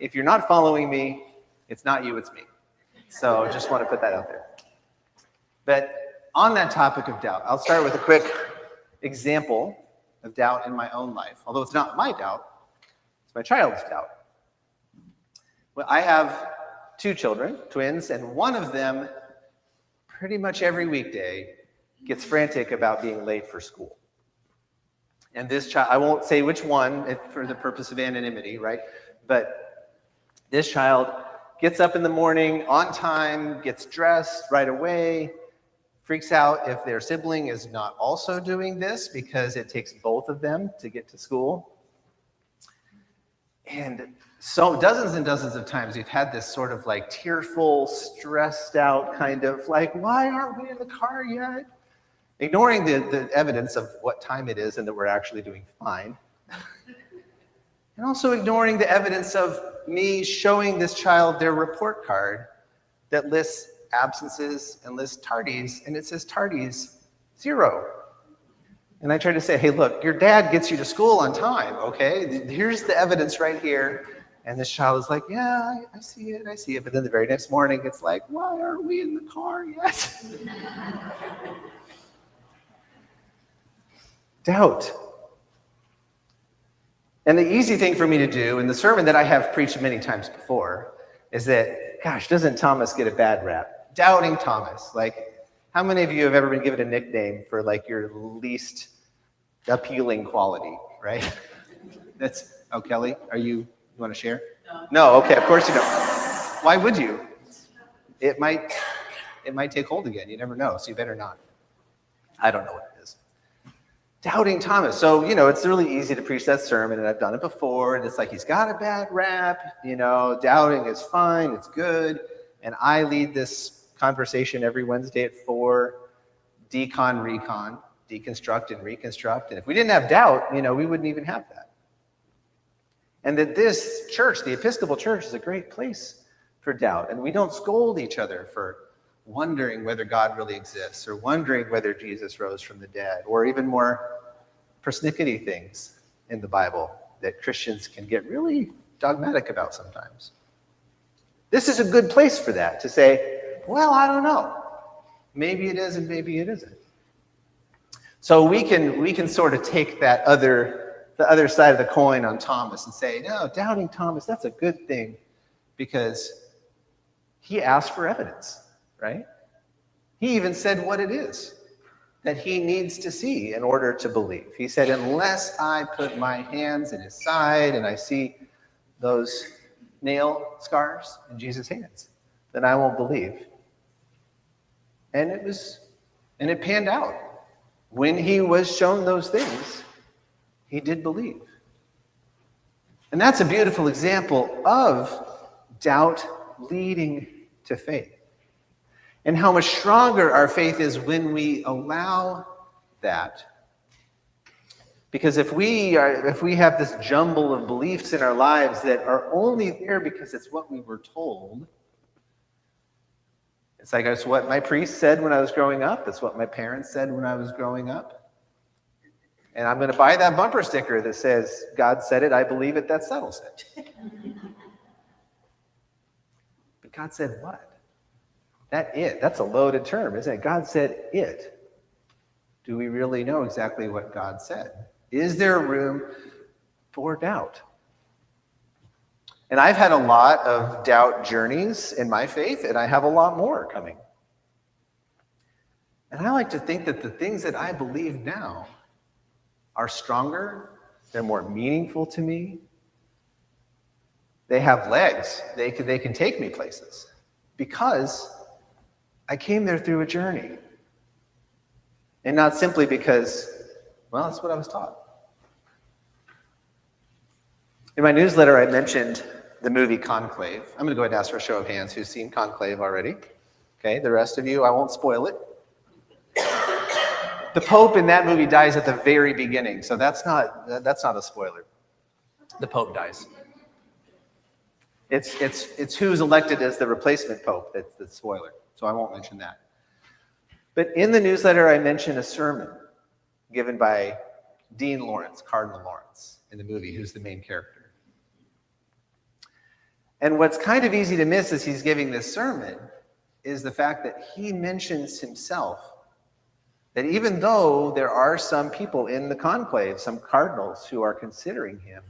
if you're not following me, it's not you, it's me. So just want to put that out there. But on that topic of doubt, I'll start with a quick example of doubt in my own life. Although it's not my doubt, it's my child's doubt. Well, I have 2 children, twins, and one of them pretty much every weekday gets frantic about being late for school. And this child, I won't say which one for the purpose of anonymity, right? But this child gets up in the morning on time, gets dressed right away, freaks out if their sibling is not also doing this because it takes both of them to get to school. And so dozens and dozens of times we've had this sort of like tearful, stressed out kind of like, why aren't we in the car yet? Ignoring the evidence of what time it is and that we're actually doing fine. And also ignoring the evidence of me showing this child their report card that lists absences and lists tardies, and it says tardies 0. And I try to say, hey, look, your dad gets you to school on time, okay? Here's the evidence right here. And this child is like, yeah, I see it. But then the very next morning, it's like, why aren't we in the car yet? Doubt. And the easy thing for me to do, and the sermon that I have preached many times before, is that, gosh, doesn't Thomas get a bad rap? Doubting Thomas. Like, how many of you have ever been given a nickname for like your least appealing quality, right? Kelly, you want to share? No, okay, of course you don't. Why would you? It might take hold again. You never know, so you better not. I don't know what it is. Doubting Thomas. So, it's really easy to preach that sermon, and I've done it before, and it's like he's got a bad rap, doubting is fine, it's good, and I lead this conversation every Wednesday at 4, decon, recon, deconstruct and reconstruct, and if we didn't have doubt, we wouldn't even have that. And that this church, the Episcopal Church, is a great place for doubt, and we don't scold each other for wondering whether God really exists, or wondering whether Jesus rose from the dead, or even more persnickety things in the Bible that Christians can get really dogmatic about sometimes. This is a good place for that, to say, well, I don't know. Maybe it is and maybe it isn't. So we can sort of take the other side of the coin on Thomas and say, no, doubting Thomas, that's a good thing because he asked for evidence. Right? He even said what it is that he needs to see in order to believe. He said, unless I put my hands in his side and I see those nail scars in Jesus' hands, then I won't believe. And it panned out. When he was shown those things, he did believe. And that's a beautiful example of doubt leading to faith. And how much stronger our faith is when we allow that. Because if we have this jumble of beliefs in our lives that are only there because it's what we were told, it's like it's what my priest said when I was growing up, it's what my parents said when I was growing up. And I'm going to buy that bumper sticker that says, God said it, I believe it, that settles it. But God said what? That's a loaded term, isn't it? God said it. Do we really know exactly what God said? Is there room for doubt? And I've had a lot of doubt journeys in my faith, and I have a lot more coming. And I like to think that the things that I believe now are stronger, they're more meaningful to me. They have legs. They can take me places because I came there through a journey. And not simply because, well, that's what I was taught. In my newsletter, I mentioned the movie Conclave. I'm going to go ahead and ask for a show of hands who's seen Conclave already. Okay, the rest of you, I won't spoil it. The Pope in that movie dies at the very beginning, so that's not a spoiler. The Pope dies. It's who's elected as the replacement Pope that's the spoiler, so I won't mention that. But in the newsletter, I mentioned a sermon given by Dean Lawrence, Cardinal Lawrence, in the movie, who's the main character. And what's kind of easy to miss as he's giving this sermon is the fact that he mentions himself, that even though there are some people in the conclave, some cardinals who are considering him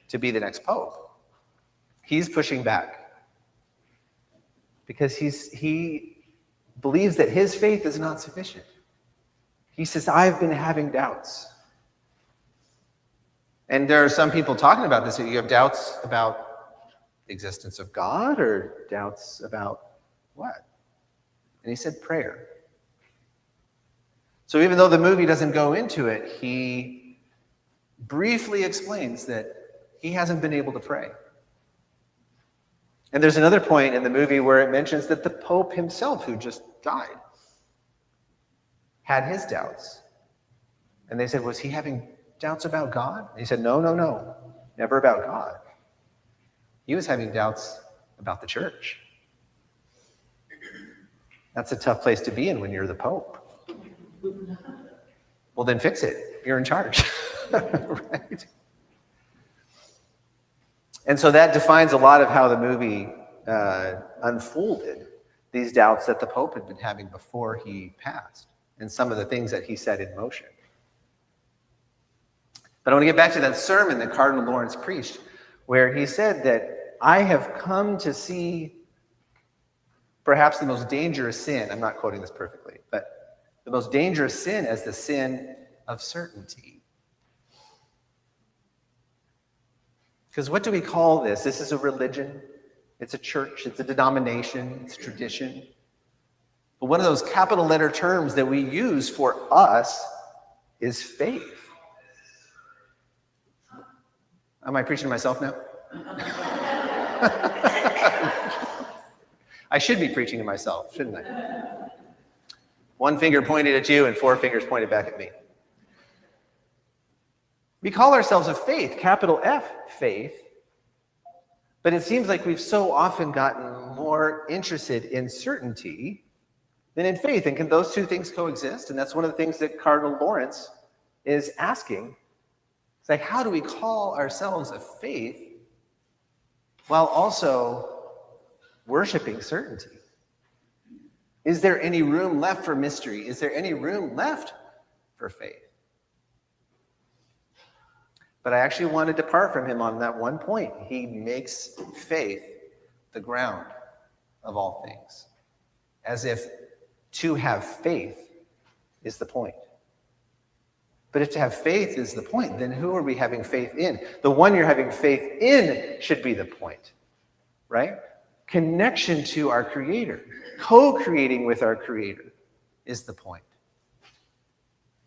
to be the next pope, he's pushing back because he believes that his faith is not sufficient. He says, I've been having doubts. And there are some people talking about this. You have doubts about the existence of God or doubts about what? And he said prayer. So even though the movie doesn't go into it, he briefly explains that he hasn't been able to pray. And there's another point in the movie where it mentions that the Pope himself, who just died, had his doubts. And they said, was he having doubts about God? And he said, no, never about God. He was having doubts about the church. That's a tough place to be in when you're the Pope. Well, then fix it. You're in charge. Right? And so that defines a lot of how the movie unfolded, these doubts that the Pope had been having before he passed, and some of the things that he set in motion. But I want to get back to that sermon that Cardinal Lawrence preached, where he said that I have come to see perhaps the most dangerous sin, I'm not quoting this perfectly, but the most dangerous sin as the sin of certainty. Because what do we call this? This is a religion, it's a church, it's a denomination, it's tradition. But one of those capital letter terms that we use for us is faith. Am I preaching to myself now? I should be preaching to myself, shouldn't I? One finger pointed at you and four fingers pointed back at me. We call ourselves a faith, capital F, faith, but it seems like we've so often gotten more interested in certainty than in faith. And can those two things coexist? And that's one of the things that Cardinal Lawrence is asking. It's like, how do we call ourselves a faith while also worshiping certainty? Is there any room left for mystery? Is there any room left for faith? But I actually want to depart from him on that one point. He makes faith the ground of all things, as if to have faith is the point. But if to have faith is the point, then who are we having faith in? The one you're having faith in should be the point, right? Connection to our Creator, co-creating with our Creator is the point.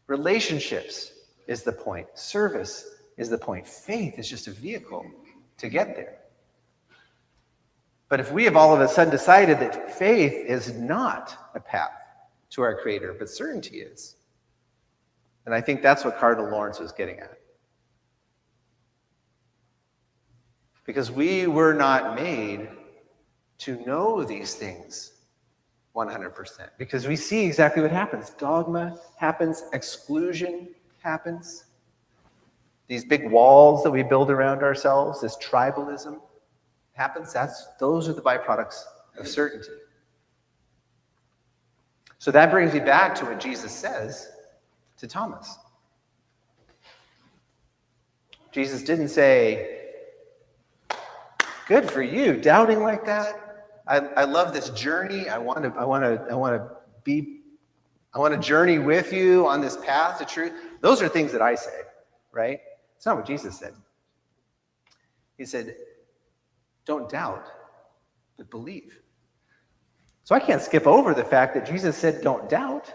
Relationships is the point. Service is the point. Faith is just a vehicle to get there. But if we have all of a sudden decided that faith is not a path to our Creator, but certainty is, and I think that's what Cardinal Lawrence was getting at. Because we were not made to know these things 100%. Because we see exactly what happens. Dogma happens, exclusion happens. These big walls that we build around ourselves, this tribalism happens. Those are the byproducts of certainty. So that brings me back to what Jesus says to Thomas. Jesus didn't say, good for you, doubting like that. I love this journey. I want to journey with you on this path to truth. Those are things that I say, right? It's not what Jesus said. He said, don't doubt, but believe. So I can't skip over the fact that Jesus said, don't doubt.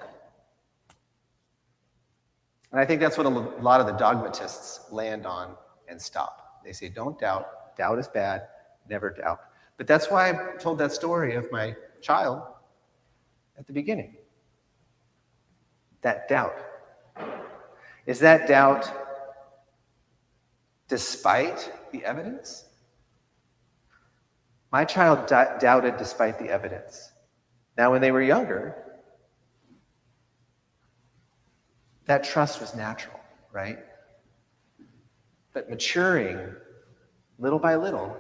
And I think that's what a lot of the dogmatists land on and stop. They say, don't doubt. Doubt is bad. Never doubt. But that's why I told that story of my child at the beginning. That doubt. Is that doubt despite the evidence? My child doubted despite the evidence. Now, when they were younger, that trust was natural, right? But maturing little by little,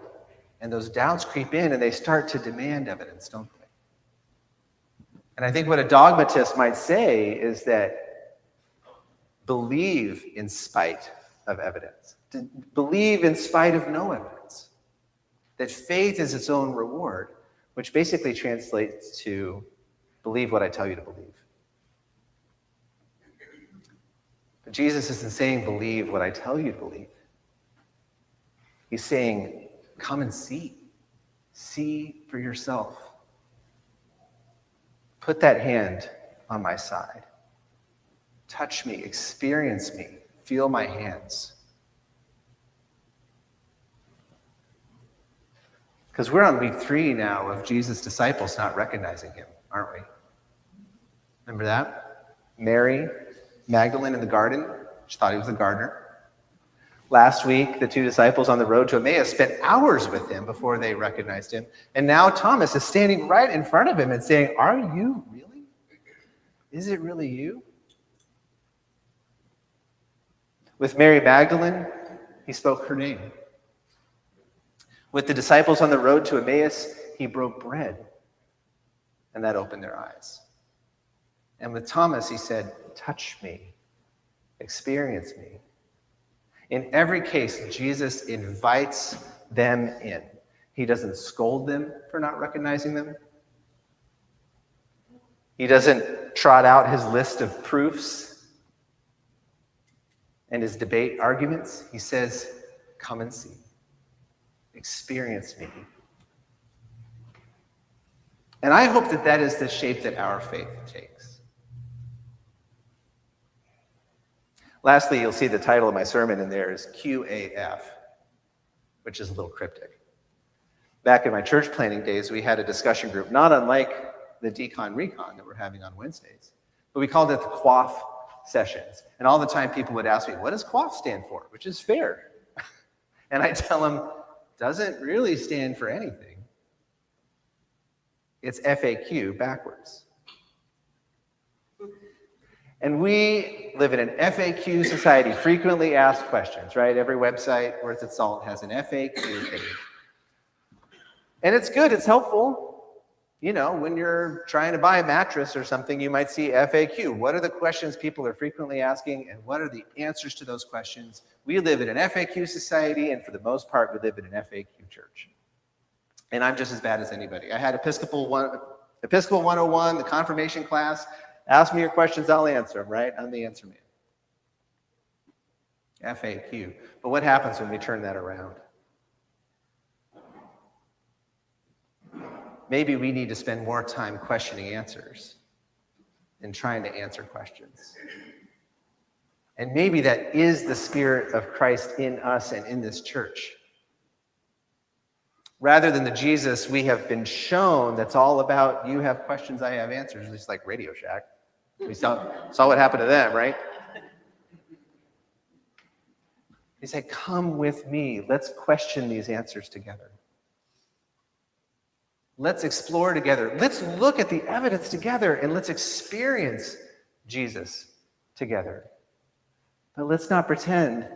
And those doubts creep in and they start to demand evidence, don't they? And I think what a dogmatist might say is that believe in spite of evidence. To believe in spite of no evidence. That faith is its own reward, which basically translates to believe what I tell you to believe. But Jesus isn't saying believe what I tell you to believe. He's saying come and see. See for yourself. Put that hand on my side. Touch me, experience me, feel my hands. Because we're on week 3 now of Jesus' disciples not recognizing him, aren't we? Remember that? Mary Magdalene in the garden, she thought he was the gardener. Last week, the 2 disciples on the road to Emmaus spent hours with him before they recognized him. And now Thomas is standing right in front of him and saying, are you really? Is it really you? With Mary Magdalene, he spoke her name. With the disciples on the road to Emmaus, he broke bread, and that opened their eyes. And with Thomas, he said, touch me, experience me. In every case, Jesus invites them in. He doesn't scold them for not recognizing them. He doesn't trot out his list of proofs and his debate arguments. He says, come and see. Experience me. And I hope that that is the shape that our faith takes. Lastly, you'll see the title of my sermon in there is QAF, which is a little cryptic. Back in my church planning days, we had a discussion group, not unlike the Decon Recon that we're having on Wednesdays, but we called it the QAF sessions. And all the time people would ask me, what does QAF stand for? Which is fair. And I tell them, doesn't really stand for anything. It's FAQ backwards. And we live in an FAQ society, frequently asked questions, right? Every website worth its salt has an FAQ page. And it's good, it's helpful. You know, when you're trying to buy a mattress or something, you might see FAQ. What are the questions people are frequently asking, and what are the answers to those questions? We live in an FAQ society, and for the most part, we live in an FAQ church. And I'm just as bad as anybody. I had Episcopal 101, the confirmation class. Ask me your questions, I'll answer them, right? I'm the answer man. FAQ. But what happens when we turn that around? Maybe we need to spend more time questioning answers than trying to answer questions. And maybe that is the Spirit of Christ in us and in this church. Rather than the Jesus we have been shown that's all about you have questions, I have answers, just like Radio Shack. We saw what happened to them, right? He said, come with me. Let's question these answers together. Let's explore together. Let's look at the evidence together and let's experience Jesus together. But let's not pretend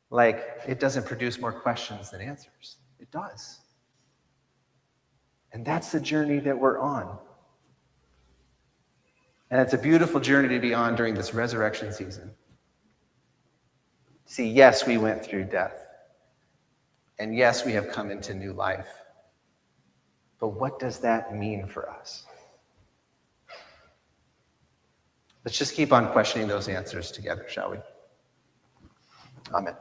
like it doesn't produce more questions than answers. It does. And that's the journey that we're on. And it's a beautiful journey to be on during this resurrection season. See, yes, we went through death. And yes, we have come into new life. But what does that mean for us? Let's just keep on questioning those answers together, shall we? Amen.